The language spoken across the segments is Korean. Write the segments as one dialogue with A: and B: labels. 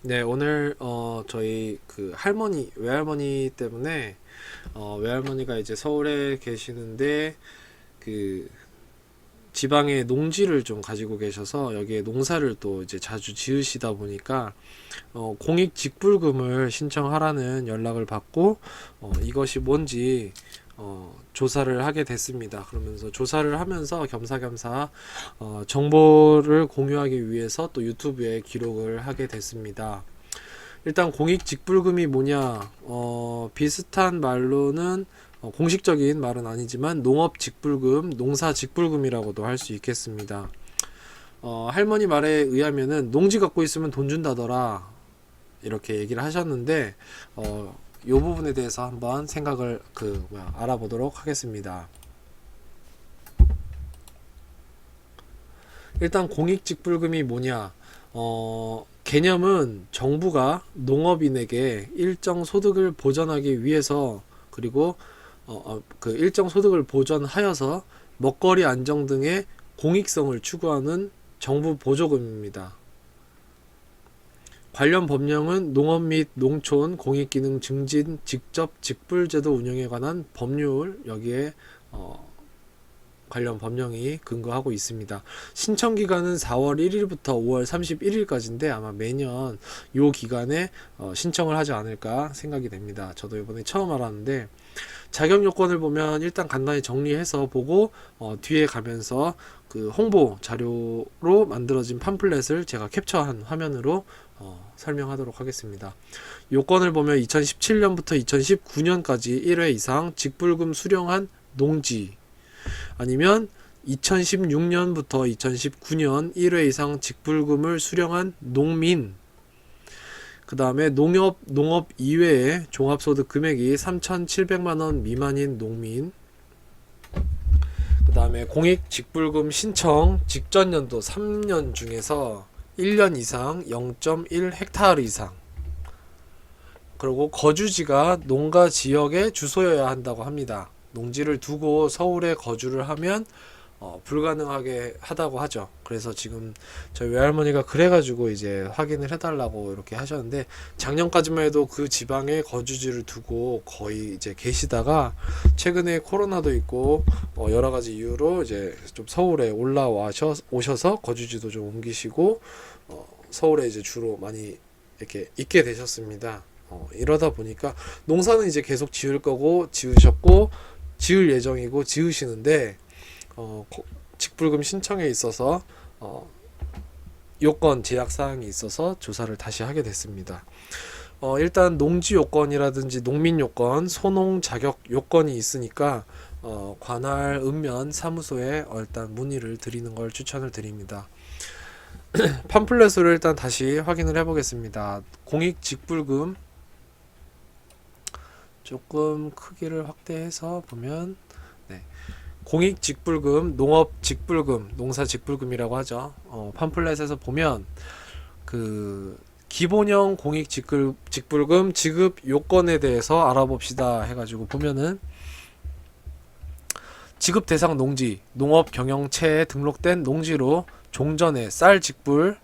A: 네, 오늘 저희 그 할머니, 외할머니 때문에 외할머니가 이제 서울에 계시는데 그 지방에 농지를 좀 가지고 계셔서 여기에 농사를 또 이제 자주 지으시다 보니까 공익 직불금을 신청하라는 연락을 받고 이것이 뭔지 조사를 하게 됐습니다. 그러면서 조사를 하면서 겸사겸사 정보를 공유하기 위해서 또 유튜브에 기록을 하게 됐습니다. 일단 공익 직불금이 뭐냐? 비슷한 말로는 공식적인 말은 아니지만 농업 직불금, 농사 직불금이라고도 할 수 있겠습니다. 할머니 말에 의하면은 농지 갖고 있으면 돈 준다더라 이렇게 얘기를 하셨는데 요 부분에 대해서 한번 생각을 알아보도록 하겠습니다. 일단 공익직불금이 뭐냐? 개념은 정부가 농업인에게 일정 소득을 보전하기 위해서 그리고 그 일정 소득을 보전하여서 먹거리 안정 등의 공익성을 추구하는 정부 보조금입니다. 관련 법령은 농업 및 농촌 공익기능 증진 직접 직불제도 운영에 관한 법률 여기에 관련 법령이 근거하고 있습니다. 신청 기간은 4월 1일부터 5월 31일까지인데 아마 매년 요 기간에 신청을 하지 않을까 생각이 됩니다. 저도 이번에 처음 알았는데 자격 요건을 보면 일단 간단히 정리해서 보고 뒤에 가면서 그 홍보 자료로 만들어진 팜플렛을 제가 캡처한 화면으로 설명하도록 하겠습니다. 요건을 보면 2017년부터 2019년까지 1회 이상 직불금 수령한 농지 아니면 2016년부터 2019년 1회 이상 직불금을 수령한 농민 그 다음에 농업 이외에 종합소득 금액이 3,700만원 미만인 농민 그 다음에 공익 직불금 신청 직전 연도 3년 중에서 1년 이상 0.1 헥타르 이상 그리고 거주지가 농가 지역의 주소여야 한다고 합니다. 농지를 두고 서울에 거주를 하면 불가능하게 하다고 하죠. 그래서 지금 저희 외할머니가 그래가지고 이제 확인을 해달라고 이렇게 하셨는데 작년까지만 해도 그 지방에 거주지를 두고 거의 이제 계시다가 최근에 코로나도 있고 여러 가지 이유로 이제 좀 서울에 오셔서 거주지도 좀 옮기시고 서울에 이제 주로 많이 이렇게 있게 되셨습니다. 이러다 보니까 농사는 이제 계속 지을 거고 지으셨고 지을 예정이고 지으시는데 직불금 신청에 있어서 요건 제약 사항이 있어서 조사를 다시 하게 됐습니다. 일단 농지 요건이라든지 농민 요건, 소농 자격 요건이 있으니까 관할 읍면 사무소에 일단 문의를 드리는 걸 추천을 드립니다. 팜플렛으로 일단 다시 확인을 해보겠습니다. 공익 직불금 조금 크기를 확대해서 보면 네. 공익 직불금, 농업 직불금, 농사 직불금이라고 하죠. 팜플렛에서 보면 그 기본형 공익 직불금 지급 요건에 대해서 알아봅시다 해가지고 보면은 지급 대상 농지, 농업 경영체에 등록된 농지로 종전에 쌀 직불,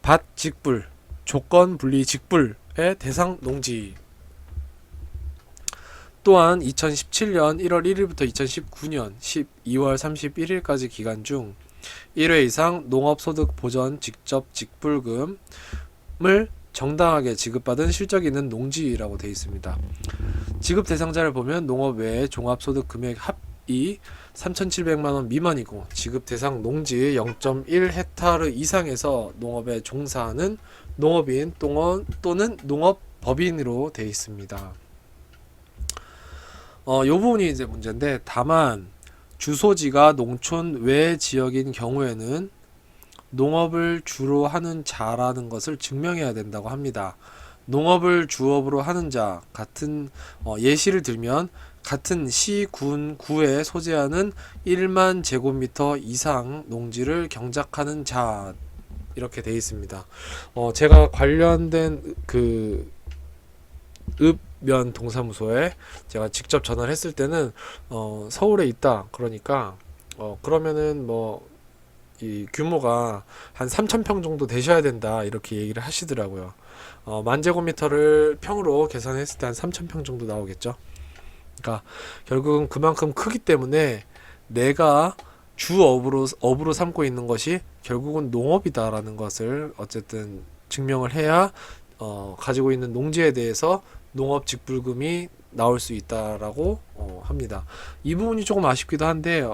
A: 밭 직불, 조건 분리 직불의 대상 농지 또한 2017년 1월 1일부터 2019년 12월 31일까지 기간 중 1회 이상 농업소득 보전 직접 직불금을 정당하게 지급받은 실적이 있는 농지라고 되어 있습니다. 지급 대상자를 보면 농업 외에 종합소득 금액 합이 3,700만원 미만이고 지급 대상 농지 0.1 헥타르 이상에서 농업에 종사하는 농업인 또는 농업법인으로 되어 있습니다. 요 부분이 이제 문제인데 다만 주소지가 농촌 외 지역인 경우에는 농업을 주로 하는 자라는 것을 증명해야 된다고 합니다. 농업을 주업으로 하는 자 같은 예시를 들면 같은 시, 군, 구에 소재하는 1만 제곱미터 이상 농지를 경작하는 자 이렇게 되어 있습니다. 제가 관련된 그 읍면 동사무소에 제가 직접 전화를 했을 때는 서울에 있다 그러니까 그러면은 뭐 이 규모가 한 3,000평 정도 되셔야 된다 이렇게 얘기를 하시더라고요. 만 제곱미터를 평으로 계산했을 때 한 3,000평 정도 나오겠죠. 그러니까 결국은 그만큼 크기 때문에 내가 주업으로 삼고 있는 것이 결국은 농업이다라는 것을 어쨌든 증명을 해야 가지고 있는 농지에 대해서 농업 직불금이 나올 수 있다라고 합니다. 이 부분이 조금 아쉽기도 한데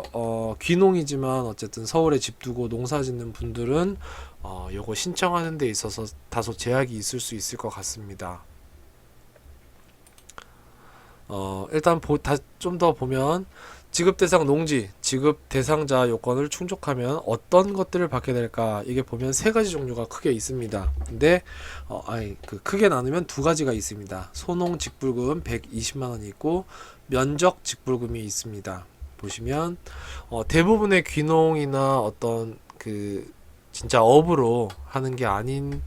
A: 귀농이지만 어쨌든 서울에 집 두고 농사 짓는 분들은 요거 신청하는 데 있어서 다소 제약이 있을 수 있을 것 같습니다. 일단 좀 더 보면 지급 대상 농지, 지급 대상자 요건을 충족하면 어떤 것들을 받게 될까? 이게 보면 세 가지 종류가 크게 있습니다. 근데 크게 나누면 두 가지가 있습니다. 소농 직불금 120만 원이 있고 면적 직불금이 있습니다. 보시면 대부분의 귀농이나 어떤 진짜 업으로 하는 게 아닌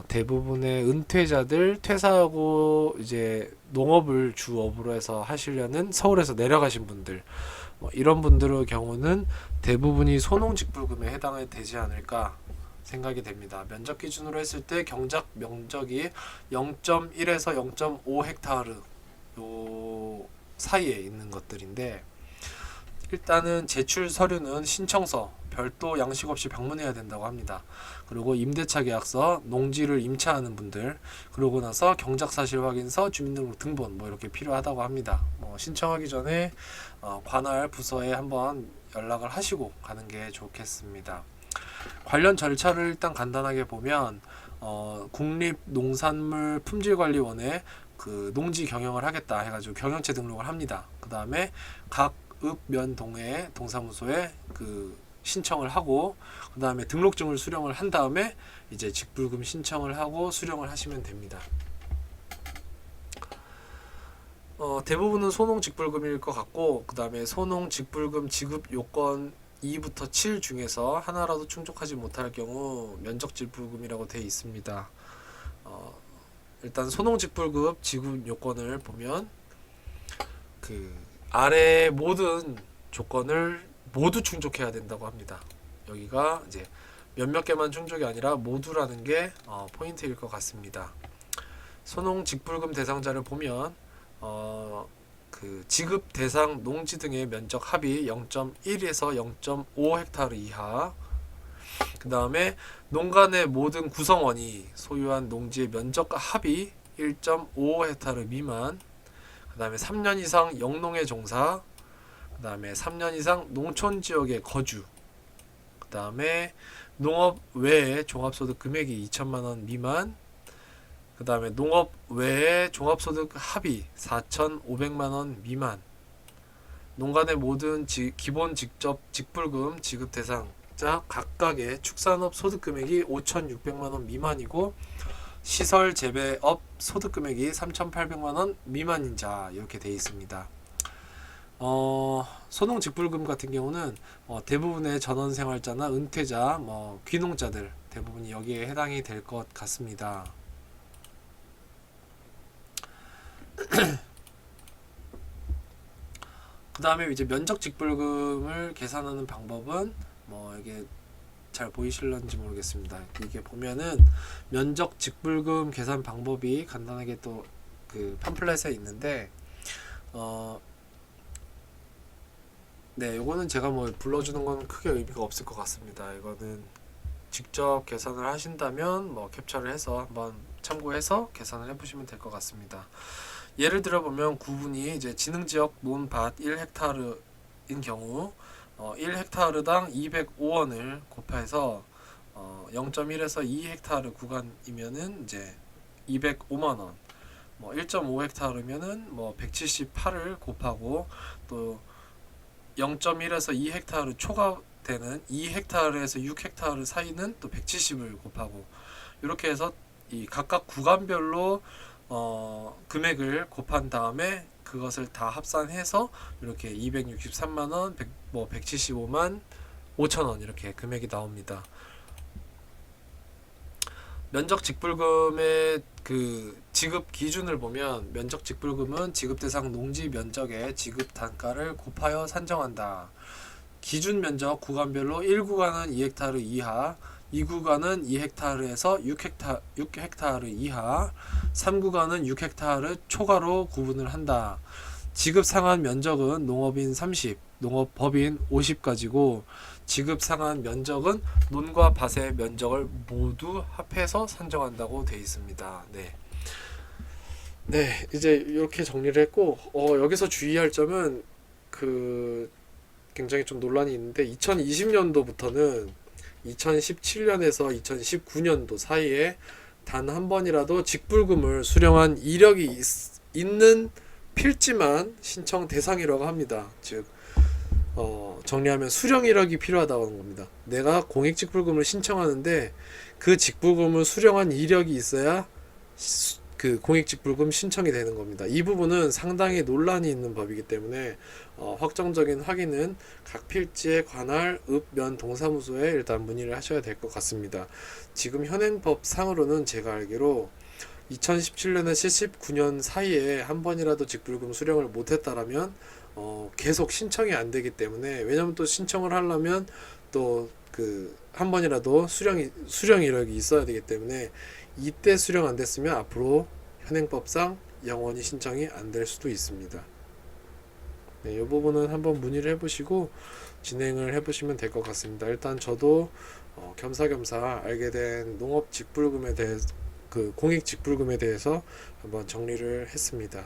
A: 대부분의 은퇴자들 퇴사하고 이제 농업을 주업으로 해서 하시려는 서울에서 내려가신 분들 이런 분들의 경우는 대부분이 소농직불금에 해당이 되지 않을까 생각이 됩니다. 면적 기준으로 했을 때 경작 면적이 0.1에서 0.5 헥타르 요 사이에 있는 것들인데 일단은 제출 서류는 신청서 별도 양식 없이 방문해야 된다고 합니다. 그리고 임대차 계약서, 농지를 임차하는 분들, 그러고 나서 경작사실 확인서, 주민등록 등본 이렇게 필요하다고 합니다. 신청하기 전에 관할 부서에 한번 연락을 하시고 가는 게 좋겠습니다. 관련 절차를 일단 간단하게 보면 국립농산물 품질관리원에 농지 경영을 하겠다 해가지고 경영체 등록을 합니다. 그 다음에 각 읍, 면, 동의 동사무소에 신청을 하고 그 다음에 등록증을 수령을 한 다음에 이제 직불금 신청을 하고 수령을 하시면 됩니다. 대부분은 소농 직불금일 것 같고 그 다음에 소농 직불금 지급 요건 2부터 7 중에서 하나라도 충족하지 못할 경우 면적 직불금이라고 되어 있습니다. 일단 소농 직불금 지급 요건을 보면 아래 모든 조건을 모두 충족해야 된다고 합니다. 여기가 이제 몇몇 개만 충족이 아니라 모두라는 게 포인트일 것 같습니다. 소농 직불금 대상자를 보면 지급 대상 농지 등의 면적 합이 0.1에서 0.5 헥타르 이하 그 다음에 농간의 모든 구성원이 소유한 농지의 면적 합이 1.5 헥타르 미만 그 다음에 3년 이상 영농에 종사 그 다음에 3년 이상 농촌지역에 거주 그 다음에 농업 외에 종합소득 금액이 2천만원 미만 그 다음에 농업 외에 종합소득 합이 4,500만원 미만 농간의 모든 기본 직접 직불금 지급 대상자 각각의 축산업 소득 금액이 5,600만원 미만이고 시설 재배업 소득 금액이 3,800만원 미만인 자 이렇게 되어 있습니다. 소농 직불금 같은 경우는 대부분의 전원생활자나 은퇴자, 귀농자들 대부분이 여기에 해당이 될 것 같습니다. 그 다음에 이제 면적 직불금을 계산하는 방법은 이게 잘 보이실런지 모르겠습니다. 이게 보면은 면적 직불금 계산 방법이 간단하게 또 팜플렛에 있는데 네, 요거는 제가 불러주는 건 크게 의미가 없을 것 같습니다. 이거는 직접 계산을 하신다면 캡처를 해서 한번 참고해서 계산을 해보시면 될 것 같습니다. 예를 들어 보면 구분이 이제 지능지역 논밭 1헥타르인 경우 1헥타르당 205원을 곱해서 0.1에서 2헥타르 구간이면은 이제 205만원 1.5헥타르면은 178을 곱하고 또 0.1에서 2헥타르 초과 되는 2헥타르에서 6헥타르 사이는 또 170을 곱하고 이렇게 해서 이 각각 구간별로 금액을 곱한 다음에 그것을 다 합산해서 이렇게 263만원, 175만 5천원 이렇게 금액이 나옵니다. 면적 직불금의 지급 기준을 보면 면적 직불금은 지급 대상 농지 면적의 지급 단가를 곱하여 산정한다. 기준 면적 구간별로 1구간은 2헥타르 이하, 2구간은 2헥타르에서 6헥타르 이하, 3구간은 6헥타르 초과로 구분을 한다. 지급 상한 면적은 농업인 30, 농업법인 50가지고 지급 상한 면적은 논과 밭의 면적을 모두 합해서 산정한다고 되어 있습니다. 네. 네, 이제 이렇게 정리를 했고, 여기서 주의할 점은 굉장히 좀 논란이 있는데 2020년도부터는 2017년에서 2019년도 사이에 단 한 번이라도 직불금을 수령한 이력이 있는 필지만 신청 대상이라고 합니다. 즉 정리하면 수령 이력이 필요하다는 겁니다. 내가 공익 직불금을 신청하는데 그 직불금을 수령한 이력이 있어야 그 공익직불금 신청이 되는 겁니다. 이 부분은 상당히 논란이 있는 법이기 때문에 확정적인 확인은 각 필지에 관할 읍면 동사무소에 일단 문의를 하셔야 될 것 같습니다. 지금 현행법상으로는 제가 알기로 2017년에서 19년 사이에 한 번이라도 직불금 수령을 못했다라면 계속 신청이 안 되기 때문에, 왜냐면 또 신청을 하려면 또 한 번이라도 수령 이력이 있어야 되기 때문에 이때 수령 안 됐으면 앞으로 현행법상 영원히 신청이 안 될 수도 있습니다. 네, 이 부분은 한번 문의를 해보시고 진행을 해보시면 될 것 같습니다. 일단 저도 겸사겸사 알게 된 농업 직불금에 대해서 공익 직불금에 대해서 한번 정리를 했습니다.